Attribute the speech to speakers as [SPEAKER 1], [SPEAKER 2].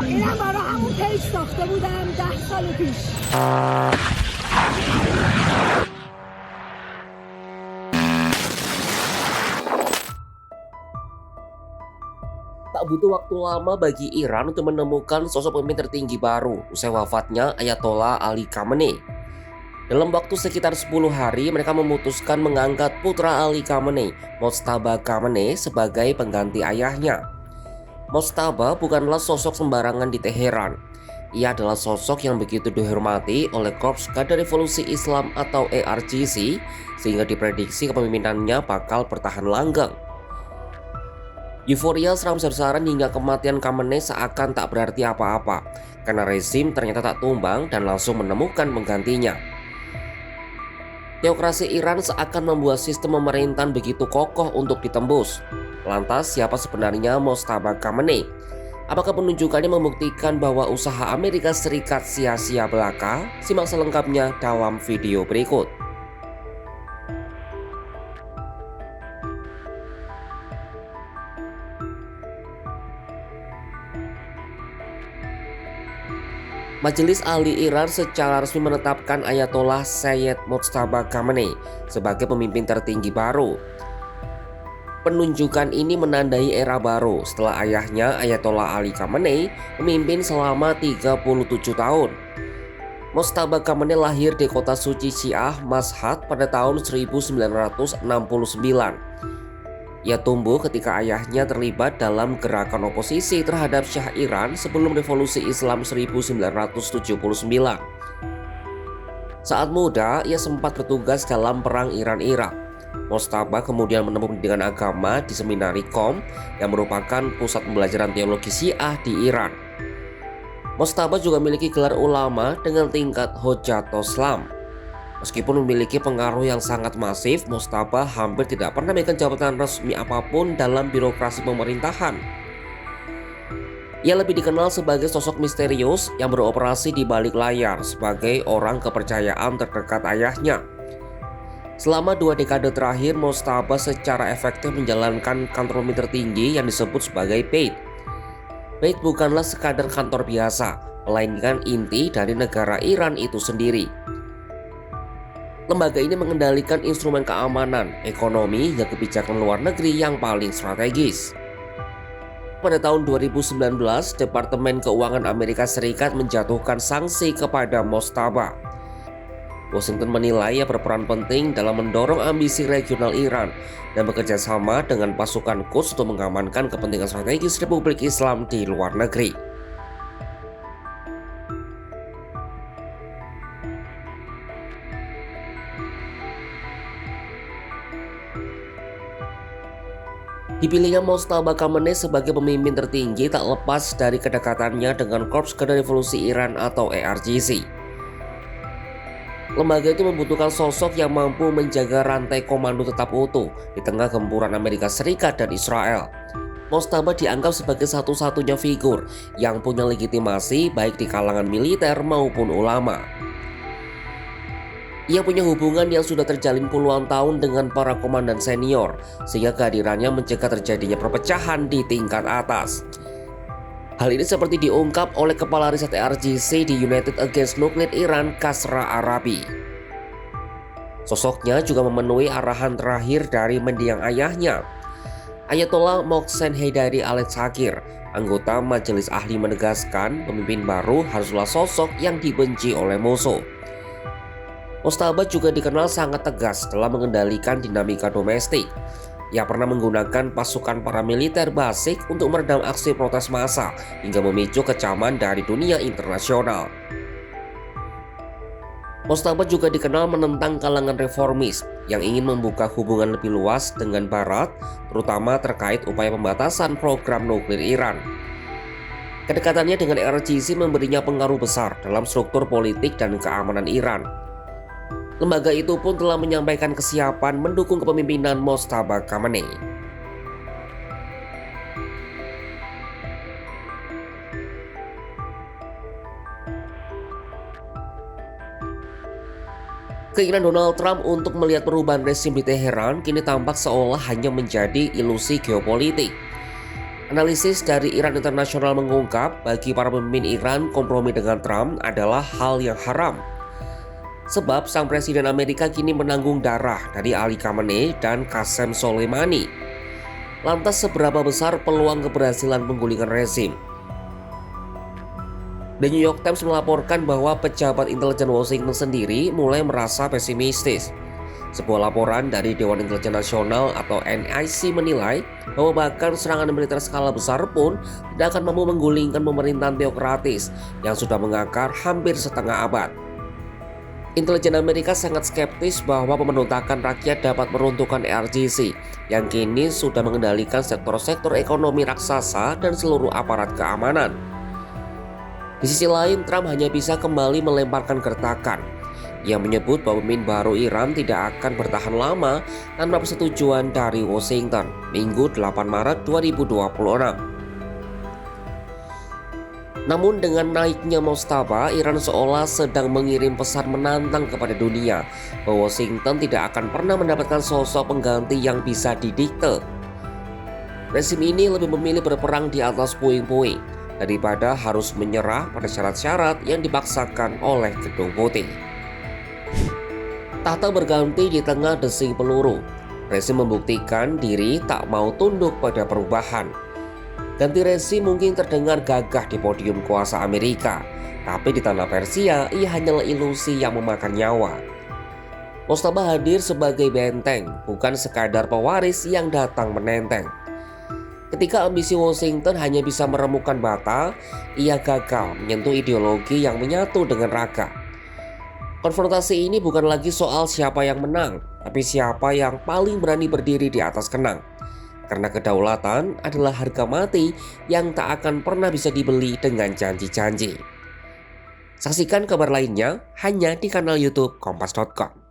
[SPEAKER 1] اینم برای همون پیج ساخته بودم 10 سال پیش.
[SPEAKER 2] Tak butuh waktu lama bagi Iran untuk menemukan sosok pemimpin tertinggi baru usai wafatnya Ayatollah Ali Khamenei. Dalam waktu sekitar 10 hari, mereka memutuskan mengangkat putra Ali Khamenei, Mojtaba Khamenei, sebagai pengganti ayahnya. Mojtaba bukanlah sosok sembarangan di Teheran. Ia adalah sosok yang begitu dihormati oleh Korps Garda Revolusi Islam atau ERGC, sehingga diprediksi kepemimpinannya bakal bertahan langgeng. Euforia seram besar-besaran hingga kematian Khamenei seakan tak berarti apa-apa, karena rezim ternyata tak tumbang dan langsung menemukan penggantinya. Teokrasi Iran seakan membuat sistem pemerintahan begitu kokoh untuk ditembus. Lantas siapa sebenarnya Mojtaba Khamenei? Apakah penunjukannya membuktikan bahwa usaha Amerika Serikat sia-sia belaka? Simak selengkapnya dalam video berikut. Majelis Ahli Iran secara resmi menetapkan Ayatollah Sayyid Mojtaba Khamenei sebagai pemimpin tertinggi baru. Penunjukan ini menandai era baru setelah ayahnya Ayatollah Ali Khamenei memimpin selama 37 tahun. Mojtaba Khamenei lahir di kota suci Syiah Mashhad pada tahun 1969. Ia tumbuh ketika ayahnya terlibat dalam gerakan oposisi terhadap Syah Iran sebelum Revolusi Islam 1979. Saat muda, ia sempat bertugas dalam Perang Iran-Irak. Mojtaba kemudian menempuh pendidikan agama di Seminari Qom yang merupakan pusat pembelajaran teologi Syiah di Iran. Mojtaba juga memiliki gelar ulama dengan tingkat Hojjatul Islam. Meskipun memiliki pengaruh yang sangat masif, Mojtaba hampir tidak pernah memegang jabatan resmi apapun dalam birokrasi pemerintahan. Ia lebih dikenal sebagai sosok misterius yang beroperasi di balik layar sebagai orang kepercayaan terdekat ayahnya. Selama 2 dekade terakhir, Mojtaba secara efektif menjalankan kantor pemimpin tertinggi yang disebut sebagai Beit. Beit bukanlah sekadar kantor biasa, melainkan inti dari negara Iran itu sendiri. Lembaga ini mengendalikan instrumen keamanan, ekonomi, hingga kebijakan luar negeri yang paling strategis. Pada tahun 2019, Departemen Keuangan Amerika Serikat menjatuhkan sanksi kepada Mojtaba. Washington menilai ia berperan penting dalam mendorong ambisi regional Iran dan bekerja sama dengan pasukan Quds untuk mengamankan kepentingan strategis Republik Islam di luar negeri. Dipilihnya Mojtaba Khamenei sebagai pemimpin tertinggi tak lepas dari kedekatannya dengan Korps Garda Revolusi Iran atau ERGC. Lembaga itu membutuhkan sosok yang mampu menjaga rantai komando tetap utuh di tengah gempuran Amerika Serikat dan Israel. Mojtaba dianggap sebagai satu-satunya figur yang punya legitimasi baik di kalangan militer maupun ulama. Ia punya hubungan yang sudah terjalin puluhan tahun dengan para komandan senior, sehingga kehadirannya mencegah terjadinya perpecahan di tingkat atas. Hal ini seperti diungkap oleh Kepala Riset ERGC di United Against Nuclear Iran, Kasra Arabi. Sosoknya juga memenuhi arahan terakhir dari mendiang ayahnya. Ayatollah Mohsen Heydari Al-Shakir, anggota Majelis Ahli, menegaskan pemimpin baru haruslah sosok yang dibenci oleh musuh. Mojtaba juga dikenal sangat tegas dalam mengendalikan dinamika domestik. Ia pernah menggunakan pasukan paramiliter basic untuk meredam aksi protes massa hingga memicu kecaman dari dunia internasional. Mojtaba juga dikenal menentang kalangan reformis yang ingin membuka hubungan lebih luas dengan Barat, terutama terkait upaya pembatasan program nuklir Iran. Kedekatannya dengan ERGC memberinya pengaruh besar dalam struktur politik dan keamanan Iran. Lembaga itu pun telah menyampaikan kesiapan mendukung kepemimpinan Mojtaba Khamenei. Keinginan Donald Trump untuk melihat perubahan rezim di Teheran kini tampak seolah hanya menjadi ilusi geopolitik. Analisis dari Iran Internasional mengungkap bagi para pemimpin Iran kompromi dengan Trump adalah hal yang haram. Sebab sang presiden Amerika kini menanggung darah dari Ali Khamenei dan Qasem Soleimani. Lantas seberapa besar peluang keberhasilan penggulingan rezim? The New York Times melaporkan bahwa pejabat intelijen Washington sendiri mulai merasa pesimistis. Sebuah laporan dari Dewan Intelijen Nasional atau NIC menilai bahwa bahkan serangan militer skala besar pun tidak akan mampu menggulingkan pemerintahan teokratis yang sudah mengakar hampir setengah abad. Intelijen Amerika sangat skeptis bahwa pemberontakan rakyat dapat meruntuhkan IRGC yang kini sudah mengendalikan sektor-sektor ekonomi raksasa dan seluruh aparat keamanan. Di sisi lain, Trump hanya bisa kembali melemparkan gertakan. Ia menyebut bahwa pemimpin baru Iran tidak akan bertahan lama tanpa persetujuan dari Washington, Minggu 8 Maret 2026. Namun dengan naiknya Mojtaba, Iran seolah sedang mengirim pesan menantang kepada dunia bahwa Washington tidak akan pernah mendapatkan sosok pengganti yang bisa didikte. Rezim ini lebih memilih berperang di atas puing-puing daripada harus menyerah pada syarat-syarat yang dipaksakan oleh Gedung Putih. Tahta berganti di tengah desing peluru. Rezim membuktikan diri tak mau tunduk pada perubahan. Ganti rezim mungkin terdengar gagah di podium kuasa Amerika, tapi di tanah Persia ia hanyalah ilusi yang memakan nyawa. Mojtaba hadir sebagai benteng, bukan sekadar pewaris yang datang menenteng. Ketika ambisi Washington hanya bisa meremukkan bata, ia gagal menyentuh ideologi yang menyatu dengan raga. Konfrontasi ini bukan lagi soal siapa yang menang, tapi siapa yang paling berani berdiri di atas kenang. Karena kedaulatan adalah harga mati yang tak akan pernah bisa dibeli dengan janji-janji. Saksikan kabar lainnya hanya di kanal YouTube Kompas.com.